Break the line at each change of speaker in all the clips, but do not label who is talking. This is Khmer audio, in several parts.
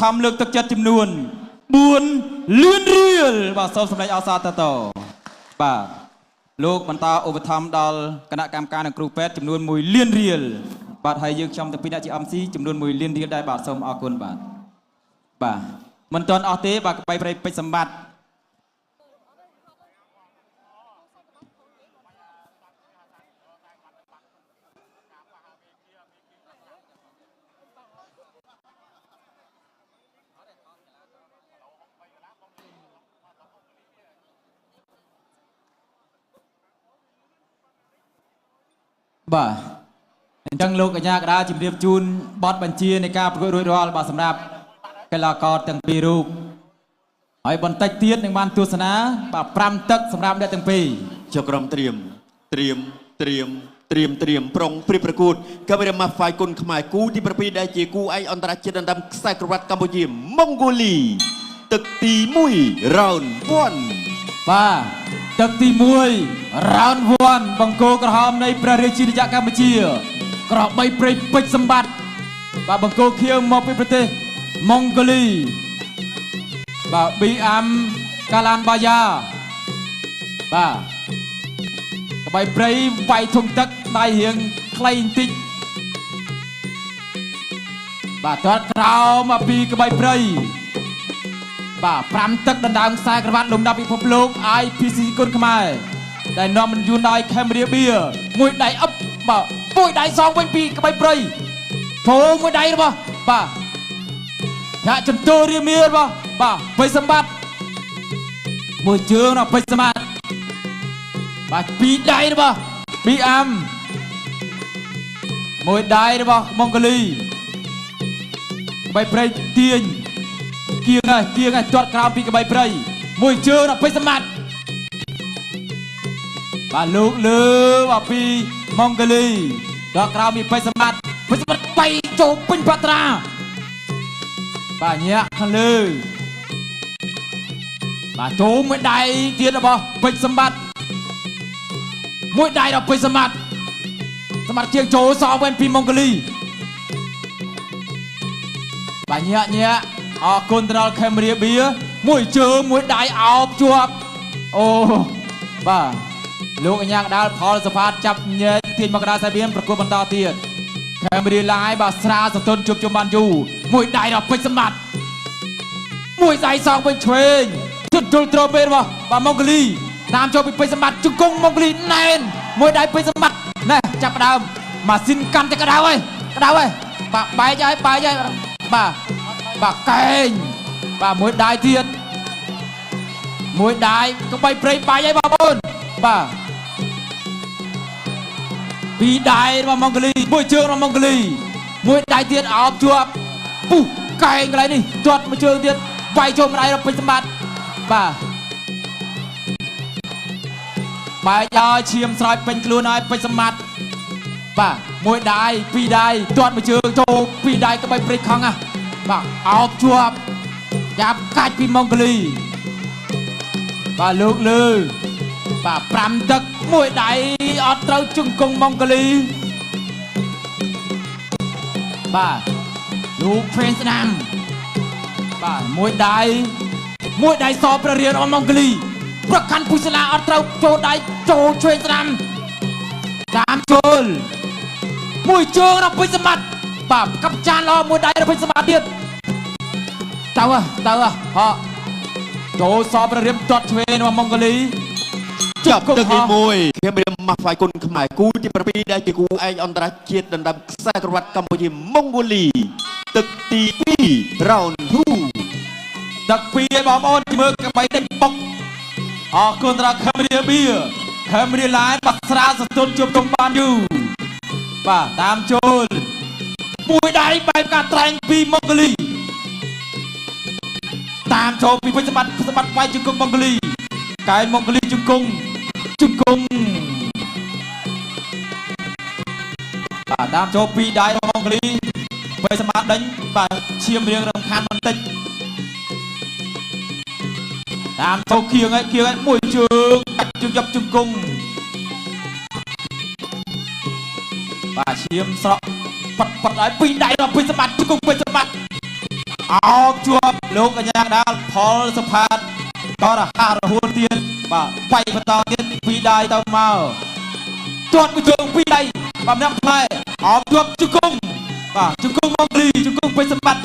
ทำเลือกตะเกียบจำนวนบุญเลื่อนเรียลบ่าสมสำเร็จอาสาต่อบ่าลูกบรรดาอุปธรรมดอลคณะกรรมการครูแพทย์จำนวนมวยเลื่อนเรียลบาดให้ยืมชมตะปีนาจีอัมซีจำนวนมวยเลื่อนเรียลได้บาดสมอากุลบ่ามันตอนออเต้บ่าไปสมบัติบ่าจังโลกยากราจิมเรียบจูนบอสบัญชีในการประกวดรอลบ่าสำหรับกีฬากรตั้งปีรูปไอ้บอลไตเตียนในบ้านตัวสนาบ่าปรำตักสำหรับได้ตั้งปี
เจ้ากรมเตรียมปรองปริประกูดก็ไม่ได้มาฝ่ายกลขมายกูที่ประพีได้จีกูไออันตรายเจดันดำไซกรัตกัมพูชีมองโกลีตึกตีมุยราวน์วัน
บ่าตึกตีมุยราวน์วันบังโกกระหำในประเทศจีนจากกัมพูชีกระใบเปรย์ปิดสมบัติบ่าบังโกเคียงมอบไปประเทศมองโกลีบ่าบีอัมกาลานบายาบ่ากระใบเปรย์ไวทงตักได้เหียงใครติดบ่าทอดคราวมาปีกระใบเปรย์บ่าพรำตักดันดาวสายกระบาดลมดาบิภพโลกไอพีซีกุลขมายได้นอมันยูนได้แคมเรียเบียมวยได้อัพบ่ามวยได้สองเป็นปีกระใบเปรย์โถมวยได้หรือเปล่าบ่าอยากจนโตเรียเมียหรือเปล่าบ่าไปสมบัติมวยเจืองนะไปสมบัติบ่าปีได้หรือเปล่าปีอัมมวยได้หรือเปล่ามองโกลีใบเปรย์เตียนเกียงไงจอดกราวปีกับใบเปรย์มวยเจืองนะไปสมบัติบ่าลูกเลือบ่าปีมองโกลีจอดกราวมีไปสมบัติไปโจมเป็นปัตราบ่าเนี้ยขันเลยบ่าโจมไม่ได้เตียนหรือเปล่าไปสมบัติมวยได้เราไปสมัครเชียงโจสอบเป็นปีมองโกลีบ่าเนี้ยคอนโทรลแคมเรียเบียมวยเจอมวยได้เอาจวบโอ้บ่าลูกอันยังดาวพอสภาพจับเนื้อเตียนมกราไซเบียนประกวดบรรดาเตียนแคมเรียลายบ่าสราสตุนจุบบันยูมวยได้เราไปสมัครมวยใส่ซองเป็นเทรนจุดโตรเป็นบ่ามองโกลีตามโจไปสมัครจุกงมองกลีแนนมวยได้ไปสมัครนี่จับกระดาษมาสินกันจะกระดาษไว้บ่าไปใจบ่าเก่งบ่ามวยได้เทียนมวยได้ก็ไปเปรย์ไปใจบ่าบนบ่าปีได้มามองกลีมวยเชิงมามองกลีมวยได้เทียนเอาจวบปุ๊เก่งอะไรนี่จอดมาเชิงเทียนไปโจมอะไรเราไปสมัครบ่าไปยาเชียมสายเป็นกลัวนายไปสมัครบ่ามวยได้ปีได้จอดมาเจอโจปีได้ก็ไปปริคังอ่ะบ่าเอาจวบจับกัดปีมองกลีบ่าลูกเลยบ่าปรำตักมวยได้อดเราจุงกงมองกลีบ่าลูกเฟรนสนามบ่ามวยได้สอบประเรียนมองกลีประกันผู้ชนะอัตราโจได้โจช่วยสนามตามโจลมวยเชิงเราไปสมัครป่ากับจานรอมวยได้เราไปสมัครเดียดเต่าฮะโจสอบประเรียนจอดเทรนว่ามองโกลี
จับตึกมวยเพียงไม่ได้มาฝ่ายกลขมายกูที่ประพีได้จีกูไออันตรายเจดันดำไซกรัตกัมพูชีมองโกลีตึกตีปีราวน์ทู
ตึกปีบอมออนเมื่อกับไปได้ปกคอนโทรลแคมเรียเบียแคมเรียไลน์ปักสราสตุนจุบตรงบานอยู่ป่าตามโจลมวยได้ไปการแทงปีมองโกลีตามโจปีพิสมัติไปจุกงมองโกลีกายมองโกลีจุกงป่าตามโจปีได้มองโกลีไปสมัติđánhป่าเชียมเรียงรำคาญมันติดตามโจเคียงไอ้มวยเชือกจับจุกงป่าเชียมสระปัดไอ้ปีได้เราไปสมัติจุกงไปสมัติ អោបជាប់លោកកញ្ញាដាល់ផលសុផាតក៏រហ័សរហួនទៀតបាទវាយបន្តទៀតពីដៃទៅមកទាត់មួយជើងពីដៃបាទម្នាក់ផ្លែអោបជាប់ជង្គង់បាទជង្គង់មកលីជង្គង់ពេជ្រសម្បត្តិ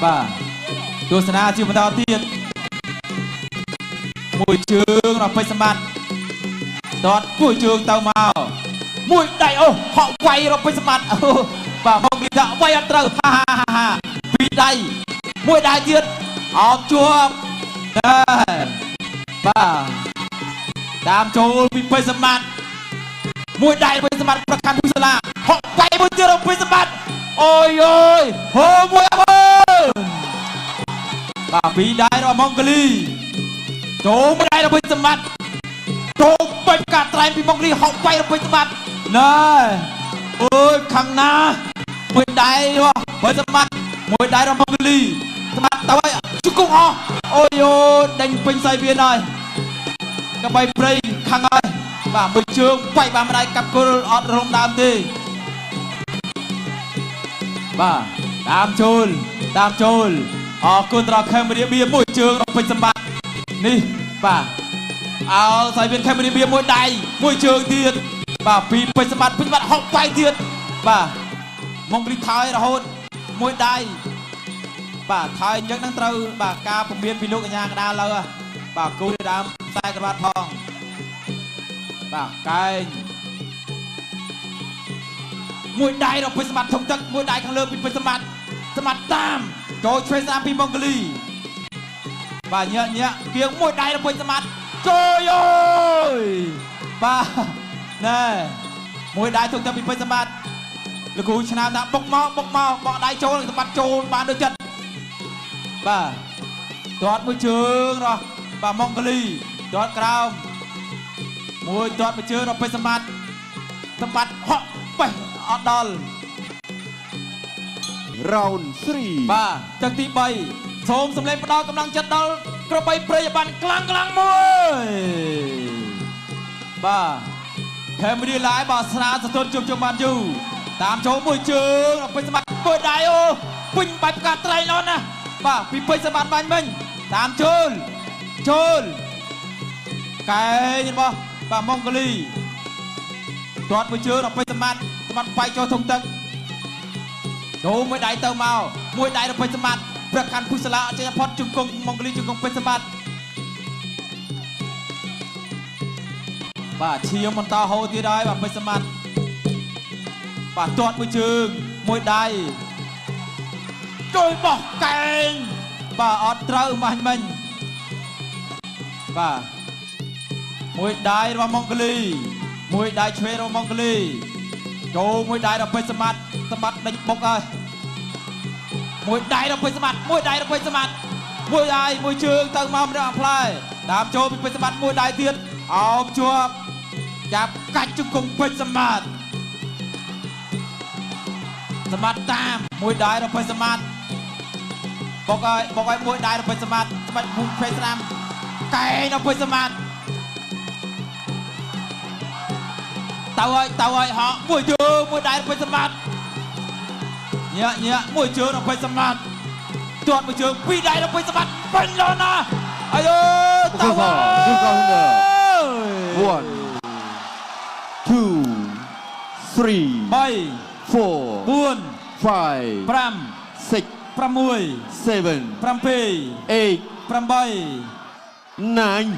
បាទទស្សនាជាបន្តទៀតមួយជើងរបស់ពេជ្រសម្បត្តិទាត់មួយជើងទៅមកមួយដៃអូហក់វាយរបស់ពេជ្រសម្បត្តិអូបាទមកលីដាក់វាយអត់ត្រូវហាហាពីដៃមួយដៃទៀតអោបជាប់បាទតាមចូលពីពេជ្រសម្បត្តិមួយដៃពេជ្រសម្បត្តិប្រកាន់ភូសាឡាហក់វាយមួយទៀតរបស់ពេជ្រសម្បត្តិអូយអូយហូមួយអើបាទពីដៃរបស់ម៉ុងហ្គាលីចូលមួយដៃរបស់ពេជ្រសម្បត្តិចូលពេជ្រកាត់ត្រែងពីម៉ុងហ្គាលីហក់វាយរបស់ពេជ្រសម្បត្តិណែអូយខាងណាមួយដៃរបស់ពេជ្រសម្បត្តិមួយដៃរបស់ម៉ុងហ្គាលីសម្បត្តិទៅហើយជង្គង់អស់អូយអូដេញពេញសៃវៀនហើយកបីព្រៃខាងហើយបាទមួយជើងវាយបានម្ដាយកាប់គល់អត់រំដើមទេបាទតាមចូលអរគុណដល់ខេមរាបៀមួយជើងរបស់ពេជ្រសម្បត្តិនេះបាទអោសៃវៀនខេមរាបៀមួយដៃមួយជើងទៀតបាទពីពេជ្រសម្បត្តិហុកវាយទៀតបាទម៉ុងហ្គាលីថយរហូតមួយដៃបាទថយអញ្ចឹងនឹងត្រូវបាទការពមៀនពីលោកកញ្ញាកដាលលើបាទគូនៅដើមខ្សែក្រវ៉ាត់ផងបាទកែងមួយដៃរបស់ពេជ្រសម្បត្តិធំទឹកមួយដៃខាងលើពីពេជ្រសម្បត្តិតាមចូលឆ្វេងស្ដាំពីម៉ុងហ្គាលីបាទញាក់គៀងមួយដៃរបស់ពេជ្រសម្បត្តិចូលអើយបាទណែមួយដៃធំទឹកពីពេជ្រសម្បត្តិលោកគ្រូឆ្នាំដាក់បុកមកបកដៃចូលសម្បត្តិចូលបានដូចចិត្តបាទទាត់មួយជើងរបស់បាទម៉ុងហ្គាលីទាត់ក្រោមមួយទាត់មួយជើងរបស់ពេជ្រសម្បត្តិហក់បេះអត់ដល់
round 3
បាទទឹកទី3សូមសម្លេងផ្ដល់កម្លាំងចិត្តដល់ក្របីព្រៃបានខ្លាំងមួយបាទខេមរីឡាយបាទស្រាសតុនជុំបានយូរតាមចូលមួយជើងពេជ្រសម្បត្តិធ្វើដៃអូពេញបាច់ផ្កាត្រែងនោះណាបាទពីពេជ្រសម្បត្តិបាញ់មិញតាមចូលកែងរបស់បាទម៉ុងហ្គាលីទាត់មួយជើងពេជ្រសម្បត្តិបែកចូលធំទឹកចូលមួយដៃទៅមកមួយដៃរបស់ពេជ្រសម្បត្តិប្រកាន់ភូសាឡាអត់ចេញផុតជង្គង់ម៉ុងហ្គាលីជង្គង់ពេជ្រសម្បត្តិបាទឈាមបន្តហូរទៀតហើយបាទពេជ្រសម្បត្តិបាទទាត់មួយជើងមួយដៃជួយបោះកែងបាទអត់ត្រូវបាញ់មិញបាទមួយដៃរបស់ម៉ុងហ្គាលីមួយដៃឆ្វេងរបស់ម៉ុងហ្គាលីចូលមួយដៃរបស់ពេជ្រសម្បត្តិដេញបុកហើយមួយដៃរបស់ពេជ្រសម្បត្តិមួយដៃមួយជើងទៅមកម្នាក់ផ្លែតាមចូលពីពេជ្រសម្បត្តិមួយដៃទៀតអោបជាប់ចាប់កាច់ជង្គង់ពេជ្រសម្បត្តិតាមមួយដៃរបស់ពេជ្រសម្បត្តិបុកឲ្យមួយដៃរបស់ពេជ្រសម្បត្តិភូមិពេជ្រស្ដាំកែងរបស់ពេជ្រសម្បត្តិទៅហើយហក់មួយជើងមួយដៃរបស់ពេជ្រសម្បត្តិញាក់មួយជើងរបស់ពេជ្រសម្បត្តិទាត់មួយជើងពីរដៃរបស់ពេជ្រសម្បត្តិពេញលោណាអាយទៅហើយ
1 2 3 4 5 6 7 8 9
10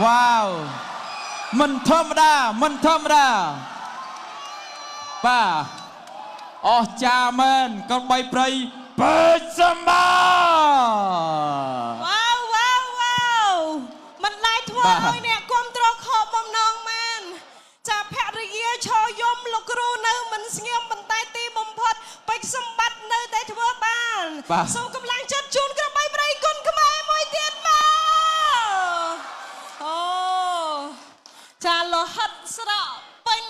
វ៉ាវមិនធម្មតាបាទអស់ចាមែនកូនបីព្រៃពេជ្រសម្បត្តិ
វ៉ាវមិនឡាយធ្វើឲ្យអ្នកគ្រប់គ្រងខកបំណងមែនចាភរិយាឈរយំលោកគ្រូនៅមិនស្ងៀមបន្តែទីបំផុតពេជ្រសម្បត្តិនៅតែធ្វើបានសូមកម្លាំងចិត្តជូនក្របីព្រៃគុណខ្មែរមួយទៀតមកអូចាលោហិតស្រកពេញ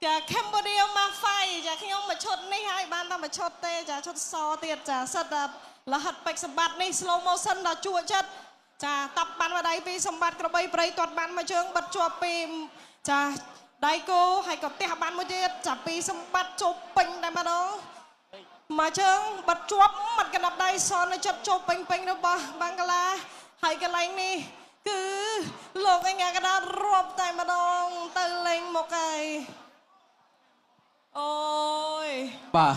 ចាខេមបូឌីម៉ាហ្វៃចាខ្ញុំមកឈុតនេះហើយបានតែមកឈុតទេចាឈុតសទៀតចាសិតលោហិតពេជ្រសម្បត្តិនេះ slow motion ដល់ជួចិត្តចាតាប់បានមកដៃពីសម្បត្តិក្របីព្រៃទាត់បានមកជើងបិទជាប់ពីចា ដៃគោហើយក៏ផ្ទះបានមួយទៀតចាប់ពីសម្បត្តិជប់ពេញតែម្ដងមកជើងបាត់ជាប់មាត់កណ្ដាប់ដៃសននៅចិត្តជប់ពេញរបស់បាំងកាឡាហើយកន្លែងនេះគឺលោកអញ្ញាកណ្ដាលរាប់តែម្ដងទៅលេងមកហើយអូយ
បាទ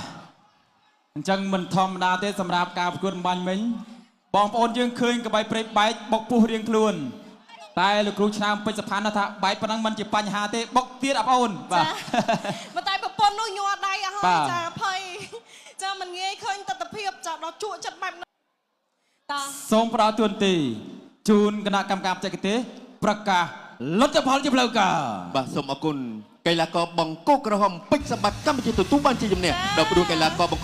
អញ្ចឹងមិនធម្មតាទេសម្រាប់ការប្រកួតបាញ់មិញបងប្អូនយើងឃើញក្បៃព្រៃបែកបុកពុះរៀងខ្លួនតែលោកគ្រូឆ្នាំពេជ្រសុផាន់ថាបែកប៉ុណ្ណឹងមិនជាបញ្ហាទេបុកទៀតអបងអូនបាទ
ប៉ុន្តែប្រពន្ធនោះញ័រដៃអស់ហើយចាភ័យចាមិនងាយឃើញទស្សនភាពចាដល់ជក់ចិត្តបែបហ្នឹងតា
សូមផ្ដល់ទួនាទីជូនគណៈកម្មការបច្ចេកទេសប្រកាសលទ្ធផលជាផ្លូវការ
បាទសូមអរគុណកីឡាករបង្គោលក្រហមពេជ្រសម្បត្តិកម្ពុជាទទួលបានជាជំនះដល់ព្រោះកីឡាករបង្គោល